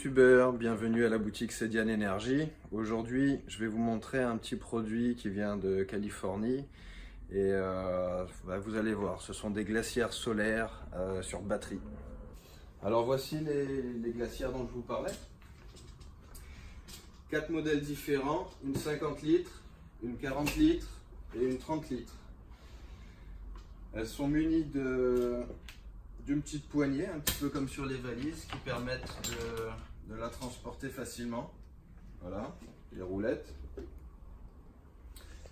youtubeurs, bienvenue à la boutique Cedian Energy. Aujourd'hui, je vais vous montrer un petit produit qui vient de Californie et vous allez voir, ce sont des glacières solaires sur batterie. Alors voici les glacières dont je vous parlais. 4 modèles différents, une 50 litres, une 40 litres et une 30 litres. Elles sont munies d'une petite poignée, un petit peu comme sur les valises, qui permettent de la transporter facilement. Voilà, les roulettes.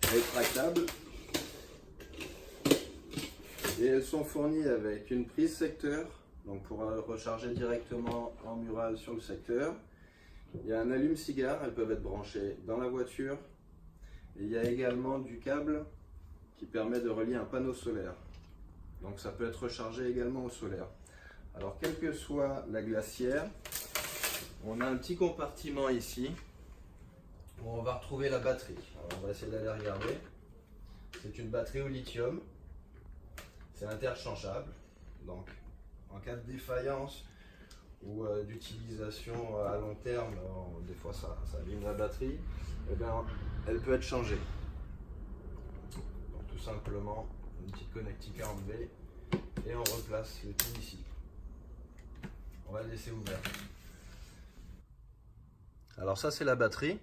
Rétractables. Et elles sont fournies avec une prise secteur, donc pour recharger directement en mural sur le secteur. Il y a un allume-cigare, elles peuvent être branchées dans la voiture. Et il y a également du câble qui permet de relier un panneau solaire. Donc ça peut être rechargé également au solaire. Alors quelle que soit la glacière, on a un petit compartiment ici où on va retrouver la batterie. Alors on va essayer d'aller regarder. C'est une batterie au lithium. C'est interchangeable. Donc en cas de défaillance ou d'utilisation à long terme, des fois ça abîme la batterie, et bien, elle peut être changée. Donc tout simplement une petite connectique à enlever et on replace le tout ici. On va le laisser ouvert. Alors ça c'est la batterie.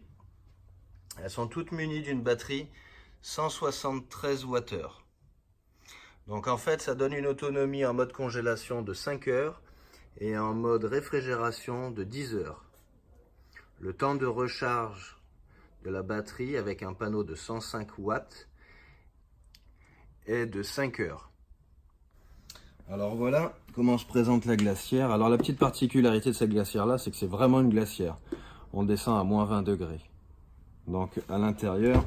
Elles sont toutes munies d'une batterie 173 Wh. Donc en fait ça donne une autonomie en mode congélation de 5 heures et en mode réfrigération de 10 heures. Le temps de recharge de la batterie avec un panneau de 105 watts est de 5 heures. Alors voilà comment se présente la glacière. Alors la petite particularité de cette glacière là, c'est que c'est vraiment une glacière. On descend à moins 20 degrés. Donc à l'intérieur,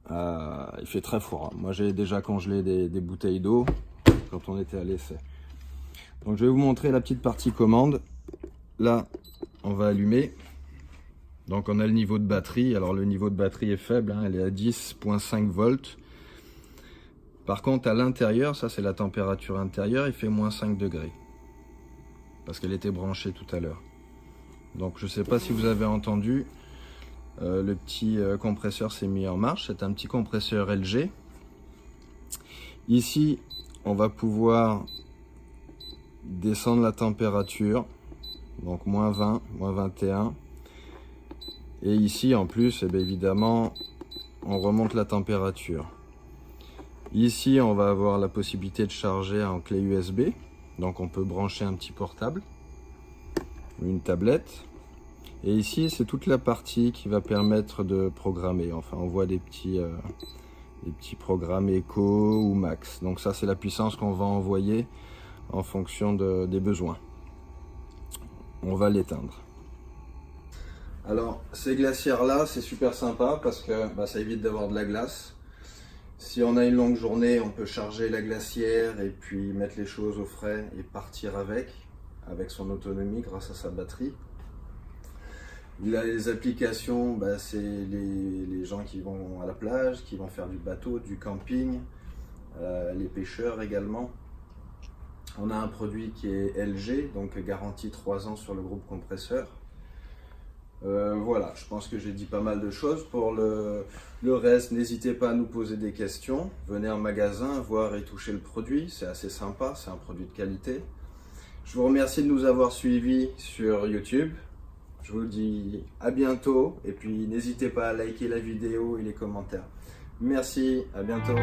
il fait très froid. Moi j'ai déjà congelé des bouteilles d'eau quand on était à l'essai. Donc je vais vous montrer la petite partie commande. Là on va allumer. Donc on a le niveau de batterie. Alors le niveau de batterie est faible, hein, elle est à 10,5 volts. Par contre à l'intérieur, ça c'est la température intérieure, il fait moins 5 degrés. Parce qu'elle était branchée tout à l'heure. Donc je ne sais pas si vous avez entendu, le petit compresseur s'est mis en marche. C'est un petit compresseur LG. Ici on va pouvoir descendre la température. Donc moins 20, moins 21. Et ici en plus, bien évidemment, on remonte la température. Ici, on va avoir la possibilité de charger en clé USB. Donc on peut brancher un petit portable ou une tablette. Et ici, c'est toute la partie qui va permettre de programmer. Enfin, on voit des petits programmes Echo ou Max. Donc ça, c'est la puissance qu'on va envoyer en fonction des besoins. On va l'éteindre. Alors ces glacières là c'est super sympa parce que ça évite d'avoir de la glace. Si on a une longue journée, on peut charger la glacière et puis mettre les choses au frais et partir avec son autonomie grâce à sa batterie. Il a les applications, c'est les gens qui vont à la plage, qui vont faire du bateau, du camping, les pêcheurs également. On a un produit qui est LG, donc garantie 3 ans sur le groupe compresseur. Voilà, je pense que j'ai dit pas mal de choses. Pour le reste, n'hésitez pas à nous poser des questions. Venez en magasin, voir et toucher le produit. C'est assez sympa, c'est un produit de qualité. Je vous remercie de nous avoir suivis sur YouTube. Je vous dis à bientôt. Et puis n'hésitez pas à liker la vidéo et les commentaires. Merci, à bientôt.